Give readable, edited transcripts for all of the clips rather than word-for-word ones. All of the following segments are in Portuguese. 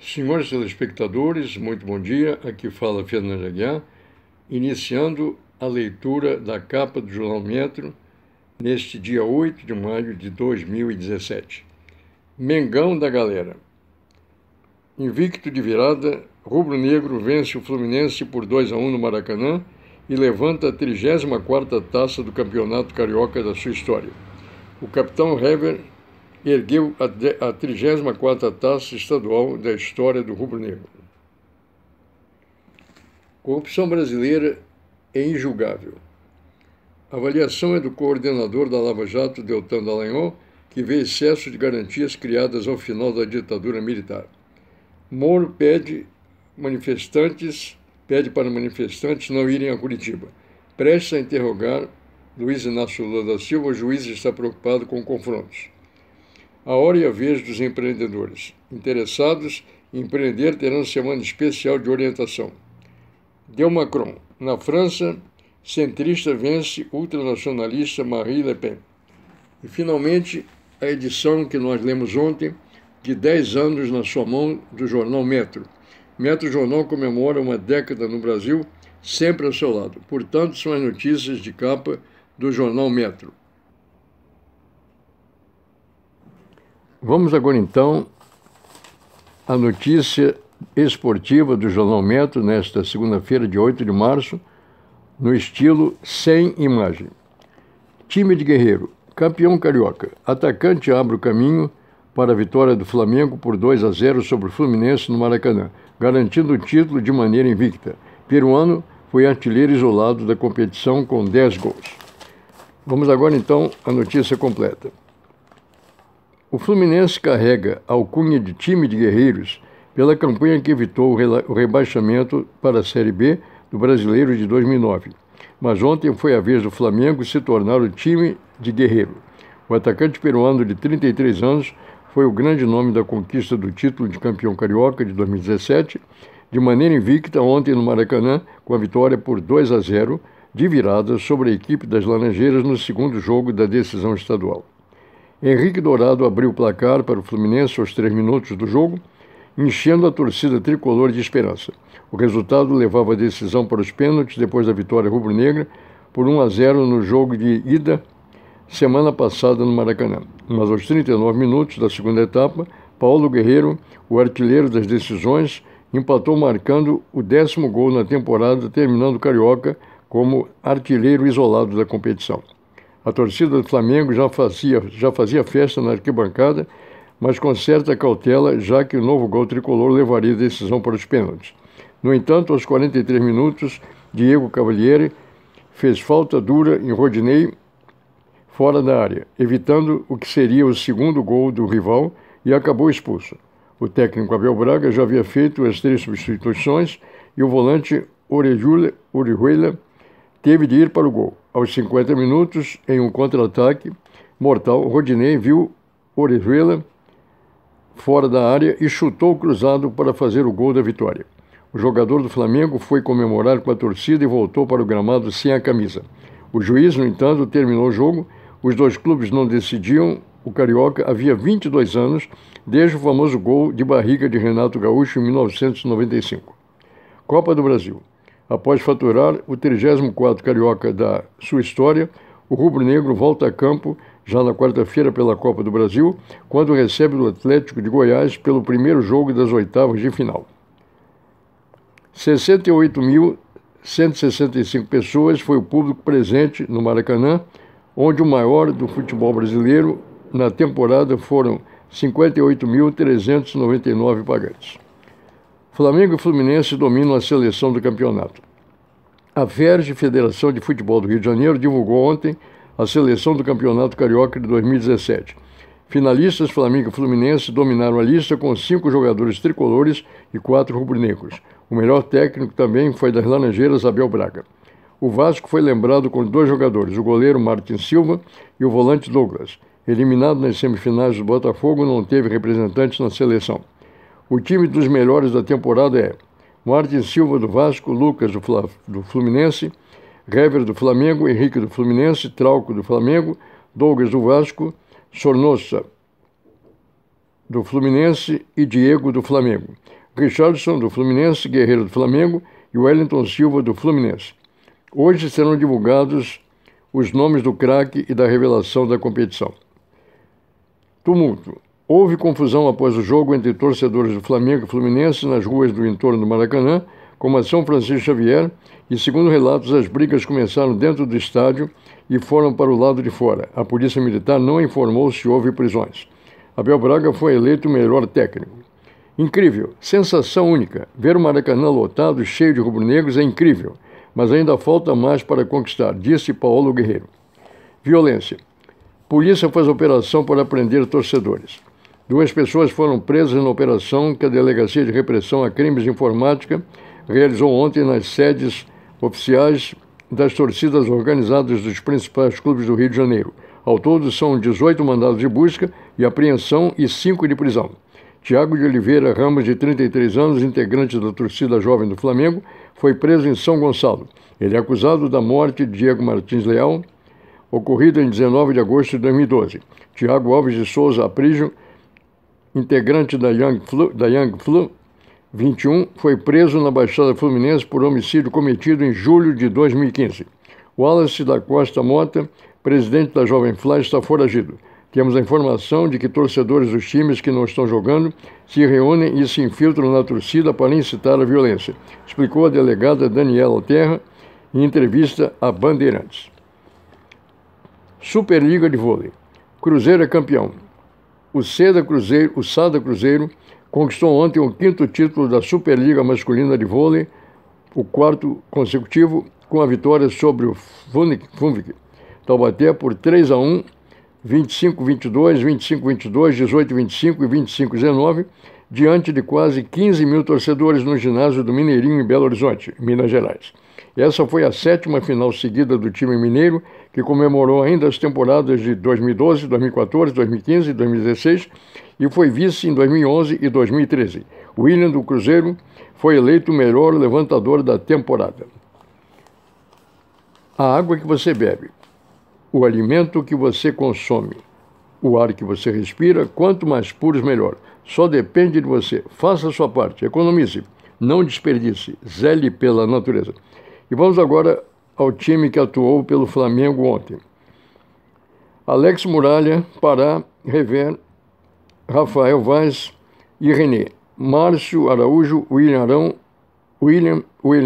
Senhores telespectadores, muito bom dia. Aqui fala Fernando Aguiar, iniciando a leitura da capa do Jornal Metro neste dia 8 de maio de 2017. Mengão da galera. Invicto de virada, rubro-negro vence o Fluminense por 2-1 no Maracanã e levanta a 34ª taça do Campeonato Carioca da sua história. O capitão Hever ergueu a 34ª taça estadual da história do rubro-negro. Corrupção brasileira é injulgável. A avaliação é do coordenador da Lava Jato, Deltan Dallagnol, que vê excesso de garantias criadas ao final da ditadura militar. Moro pede para manifestantes não irem a Curitiba. Prestes a interrogar Luiz Inácio Lula da Silva, o juiz está preocupado com confrontos. A hora e a vez dos empreendedores. Interessados em empreender terão semana especial de orientação. Deu Macron. Na França, centrista vence ultranacionalista Marine Le Pen. E, finalmente, a edição que nós lemos ontem, de 10 anos na sua mão, do jornal Metro. Metro Jornal comemora uma década no Brasil, sempre ao seu lado. Portanto, são as notícias de capa do jornal Metro. Vamos agora, então, à notícia esportiva do Jornal Metro, nesta segunda-feira, de 8 de março, no estilo sem imagem. Time de Guerreiro, campeão carioca. Atacante abre o caminho para a vitória do Flamengo por 2-0 sobre o Fluminense no Maracanã, garantindo o título de maneira invicta. Peruano foi artilheiro isolado da competição com 10 gols. Vamos agora, então, à notícia completa. O Fluminense carrega a alcunha de time de guerreiros pela campanha que evitou o rebaixamento para a Série B do Brasileiro de 2009. Mas ontem foi a vez do Flamengo se tornar o time de guerreiro. O atacante peruano de 33 anos foi o grande nome da conquista do título de campeão carioca de 2017, de maneira invicta ontem no Maracanã, com a vitória por 2-0 de virada sobre a equipe das Laranjeiras no segundo jogo da decisão estadual. Henrique Dourado abriu o placar para o Fluminense aos 3 minutos do jogo, enchendo a torcida tricolor de esperança. O resultado levava a decisão para os pênaltis depois da vitória rubro-negra por 1-0 no jogo de ida semana passada no Maracanã. Mas aos 39 minutos da segunda etapa, Paulo Guerreiro, o artilheiro das decisões, empatou marcando o 10º gol na temporada, terminando o Carioca como artilheiro isolado da competição. A torcida do Flamengo já fazia festa na arquibancada, mas com certa cautela, já que o novo gol tricolor levaria a decisão para os pênaltis. No entanto, aos 43 minutos, Diego Cavalieri fez falta dura em Rodinei fora da área, evitando o que seria o segundo gol do rival e acabou expulso. O técnico Abel Braga já havia feito as 3 substituições e o volante Orihuela teve de ir para o gol. Aos 50 minutos, em um contra-ataque mortal, Rodinei viu Orihuela fora da área e chutou cruzado para fazer o gol da vitória. O jogador do Flamengo foi comemorar com a torcida e voltou para o gramado sem a camisa. O juiz, no entanto, terminou o jogo. Os dois clubes não decidiam. O Carioca havia 22 anos, desde o famoso gol de barriga de Renato Gaúcho em 1995. Copa do Brasil. Após faturar o 34º Carioca da sua história, o rubro-negro volta a campo já na quarta-feira pela Copa do Brasil, quando recebe o Atlético de Goiás pelo primeiro jogo das oitavas de final. 68.165 pessoas foi o público presente no Maracanã, onde o maior do futebol brasileiro na temporada foram 58.399 pagantes. Flamengo e Fluminense dominam a seleção do campeonato. A FERJ, Federação de Futebol do Rio de Janeiro, divulgou ontem a seleção do Campeonato Carioca de 2017. Finalistas Flamengo e Fluminense dominaram a lista com 5 jogadores tricolores e 4 rubro-negros. O melhor técnico também foi das Laranjeiras, Abel Braga. O Vasco foi lembrado com 2 jogadores, o goleiro Martin Silva e o volante Douglas. Eliminado nas semifinais do Botafogo, não teve representantes na seleção. O time dos melhores da temporada é Martin Silva do Vasco, Lucas do Fluminense, Hever do Flamengo, Henrique do Fluminense, Trauco do Flamengo, Douglas do Vasco, Sornosa do Fluminense e Diego, do Flamengo. Richarlison, do Fluminense, Guerreiro, do Flamengo e Wellington Silva, do Fluminense. Hoje serão divulgados os nomes do craque e da revelação da competição. Tumulto. Houve confusão após o jogo entre torcedores do Flamengo e Fluminense nas ruas do entorno do Maracanã, como a São Francisco Xavier, e, segundo relatos, as brigas começaram dentro do estádio e foram para o lado de fora. A Polícia Militar não informou se houve prisões. Abel Braga foi eleito o melhor técnico. Incrível, sensação única. Ver o Maracanã lotado, cheio de rubro-negros, é incrível, mas ainda falta mais para conquistar, disse Paulo Guerreiro. Violência. Polícia faz operação para prender torcedores. 2 pessoas foram presas na operação que a Delegacia de Repressão a Crimes de Informática realizou ontem nas sedes oficiais das torcidas organizadas dos principais clubes do Rio de Janeiro. Ao todo, são 18 mandados de busca e apreensão e 5 de prisão. Tiago de Oliveira Ramos, de 33 anos, integrante da torcida jovem do Flamengo, foi preso em São Gonçalo. Ele é acusado da morte de Diego Martins Leal, ocorrida em 19 de agosto de 2012. Tiago Alves de Souza Aprígio, integrante da Young Flu 21, foi preso na Baixada Fluminense por homicídio cometido em julho de 2015. Wallace da Costa Mota, presidente da Jovem Fly, está foragido. Temos a informação de que torcedores dos times que não estão jogando se reúnem e se infiltram na torcida para incitar a violência, explicou a delegada Daniela Terra em entrevista a Bandeirantes. Superliga de Vôlei. Cruzeiro é campeão. O Sada Cruzeiro conquistou ontem o 5º título da Superliga Masculina de Vôlei, o 4º consecutivo, com a vitória sobre o Funvic Taubaté por 3-1, 25-22, 25-22, 18-25 e 25-19, diante de quase 15 mil torcedores no ginásio do Mineirinho em Belo Horizonte, Minas Gerais. Essa foi a 7ª final seguida do time mineiro, que comemorou ainda as temporadas de 2012, 2014, 2015 e 2016 e foi vice em 2011 e 2013. William do Cruzeiro foi eleito o melhor levantador da temporada. A água que você bebe, o alimento que você consome, o ar que você respira, quanto mais puros, melhor. Só depende de você. Faça a sua parte, economize, não desperdice, zele pela natureza. E vamos agora ao time que atuou pelo Flamengo ontem. Alex Muralha, Pará, Rever, Rafael Vaz e René. Márcio Araújo, William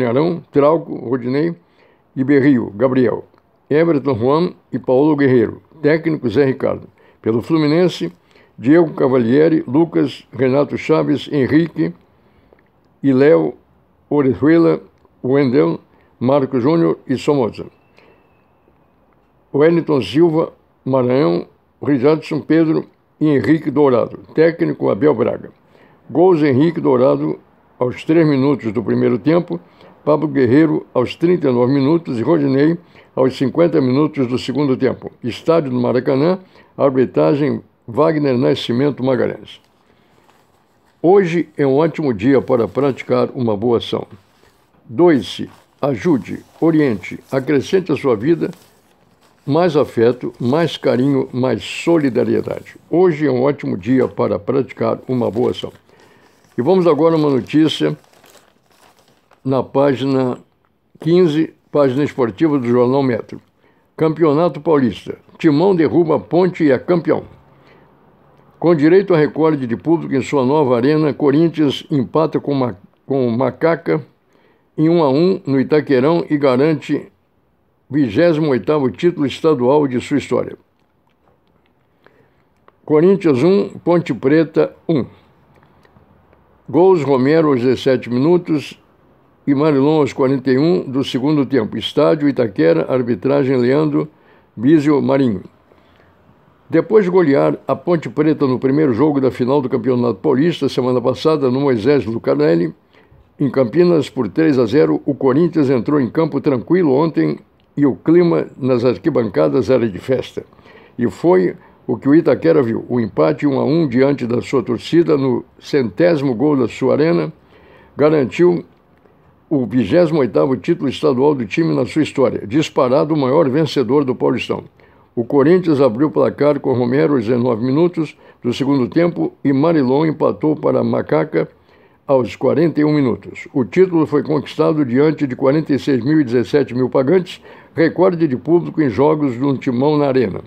Arão, Trauco, Rodinei e Berrio, Gabriel. Everton Juan e Paulo Guerreiro. Técnico Zé Ricardo. Pelo Fluminense, Diego Cavalieri, Lucas, Renato Chaves, Henrique e Léo Orejuela, Wendel, Marco Júnior e Somoza. Wellington Silva, Maranhão, Richardson Pedro e Henrique Dourado. Técnico Abel Braga. Gols Henrique Dourado aos 3 minutos do primeiro tempo, Pablo Guerreiro aos 39 minutos e Rodinei aos 50 minutos do segundo tempo. Estádio do Maracanã, arbitragem Wagner Nascimento Magalhães. Hoje é um ótimo dia para praticar uma boa ação. Doe-se, ajude, oriente, acrescente à sua vida mais afeto, mais carinho, mais solidariedade. Hoje é um ótimo dia para praticar uma boa ação. E vamos agora a uma notícia na página 15, página esportiva do Jornal Metro. Campeonato Paulista. Timão derruba a Ponte e é campeão. Com direito a recorde de público em sua nova arena, Corinthians empata com Macaca em 1-1 no Itaquerão e garante 28º título estadual de sua história. Corinthians 1, Ponte Preta 1. Gols Romero aos 17 minutos e Marilon aos 41 do segundo tempo. Estádio Itaquera, arbitragem Leandro Bísio Marinho. Depois de golear a Ponte Preta no primeiro jogo da final do Campeonato Paulista, semana passada, no Moisés Lucarelli, em Campinas, por 3-0, o Corinthians entrou em campo tranquilo ontem e o clima nas arquibancadas era de festa. E foi o que o Itaquera viu, o empate 1-1 diante da sua torcida no 100º gol da sua arena, garantiu o 28º título estadual do time na sua história, disparado o maior vencedor do Paulistão. O Corinthians abriu o placar com Romero aos 19 minutos do segundo tempo e Marilon empatou para a Macaca aos 41 minutos. O título foi conquistado diante de 46 mil e 17 mil pagantes, recorde de público em jogos do Timão na Arena.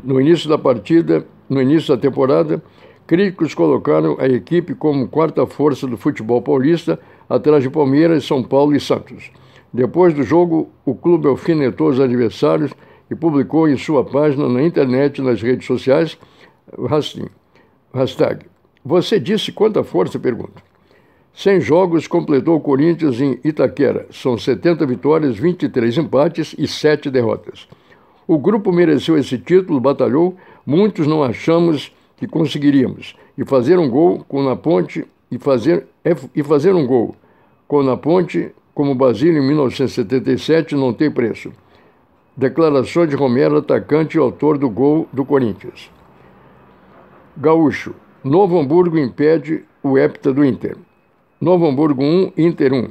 No início da temporada, críticos colocaram a equipe como quarta força do futebol paulista, atrás de Palmeiras, São Paulo e Santos. Depois do jogo, o clube alfinetou os adversários e publicou em sua página na internet e nas redes sociais, hashtag. Você disse quanta força? Pergunta. 100 jogos completou o Corinthians em Itaquera. São 70 vitórias, 23 empates e 7 derrotas. O grupo mereceu esse título, batalhou, muitos não achamos que conseguiríamos. E fazer um gol com Na Ponte como Basílio em 1977 não tem preço. Declarações de Romero, atacante e autor do gol do Corinthians. Gaúcho. Novo Hamburgo impede o hepta do Inter. Novo Hamburgo 1, Inter 1.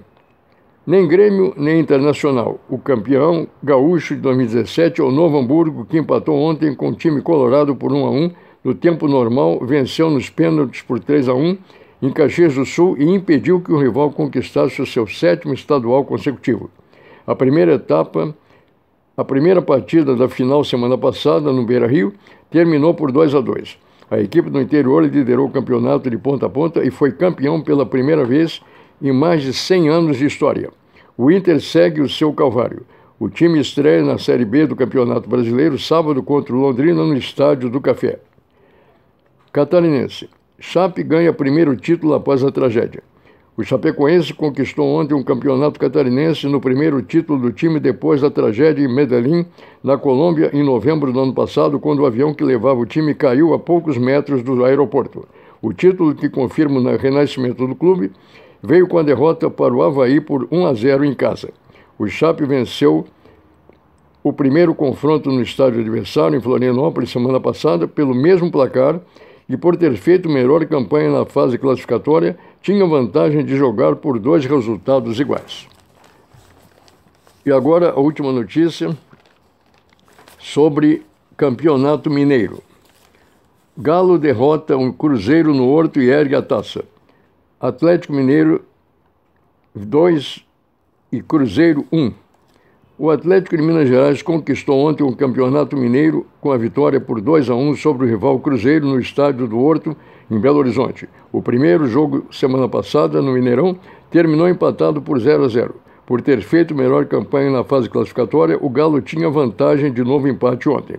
Nem Grêmio, nem Internacional. O campeão gaúcho de 2017 é o Novo Hamburgo, que empatou ontem com o time colorado por 1-1. No tempo normal, venceu nos pênaltis por 3-1 em Caxias do Sul e impediu que o rival conquistasse o seu 7º estadual consecutivo. A primeira partida da final semana passada, no Beira-Rio, terminou por 2-2. A equipe do interior liderou o campeonato de ponta a ponta e foi campeão pela primeira vez em mais de 100 anos de história. O Inter segue o seu calvário. O time estreia na Série B do Campeonato Brasileiro sábado contra o Londrina no Estádio do Café. Catarinense. Chape ganha primeiro título após a tragédia. O Chapecoense conquistou ontem um campeonato catarinense no primeiro título do time depois da tragédia em Medellín, na Colômbia, em novembro do ano passado, quando o avião que levava o time caiu a poucos metros do aeroporto. O título, que confirma o renascimento do clube, veio com a derrota para o Avaí por 1-0 em casa. O Chape venceu o primeiro confronto no estádio adversário, em Florianópolis, semana passada, pelo mesmo placar, e por ter feito melhor campanha na fase classificatória, tinha vantagem de jogar por 2 resultados iguais. E agora a última notícia sobre Campeonato Mineiro. Galo derrota um Cruzeiro no Horto e ergue a taça. Atlético Mineiro 2 e Cruzeiro 1. O Atlético de Minas Gerais conquistou ontem o Campeonato Mineiro com a vitória por 2-1 sobre o rival Cruzeiro no estádio do Horto, em Belo Horizonte. O primeiro jogo, semana passada, no Mineirão, terminou empatado por 0-0. Por ter feito melhor campanha na fase classificatória, o Galo tinha vantagem de novo empate ontem.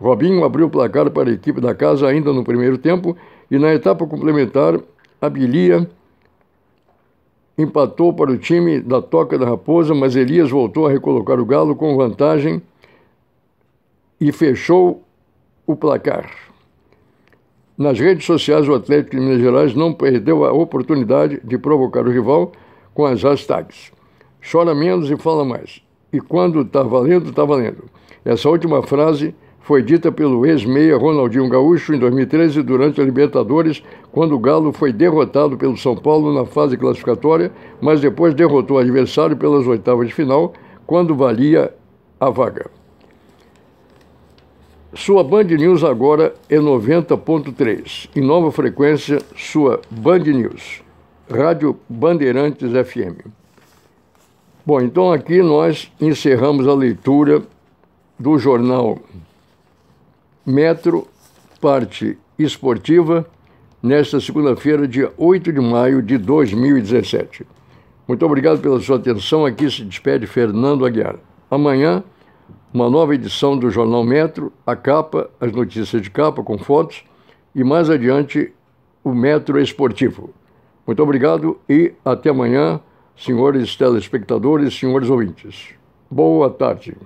Robinho abriu o placar para a equipe da casa ainda no primeiro tempo e na etapa complementar, Abilia empatou para o time da Toca da Raposa, mas Elias voltou a recolocar o Galo com vantagem e fechou o placar. Nas redes sociais, o Atlético de Minas Gerais não perdeu a oportunidade de provocar o rival com as hashtags. Chora menos e fala mais. E quando tá valendo, tá valendo. Essa última frase foi dita pelo ex-meia Ronaldinho Gaúcho em 2013 durante a Libertadores, quando o Galo foi derrotado pelo São Paulo na fase classificatória, mas depois derrotou o adversário pelas oitavas de final, quando valia a vaga. Sua Band News agora é 90.3. Em nova frequência, sua Band News, Rádio Bandeirantes FM. Bom, então aqui nós encerramos a leitura do jornal Metro, parte esportiva, nesta segunda-feira, dia 8 de maio de 2017. Muito obrigado pela sua atenção. Aqui se despede Fernando Aguiar. Amanhã, uma nova edição do Jornal Metro, a capa, as notícias de capa com fotos e mais adiante o Metro Esportivo. Muito obrigado e até amanhã, senhores telespectadores, senhores ouvintes. Boa tarde.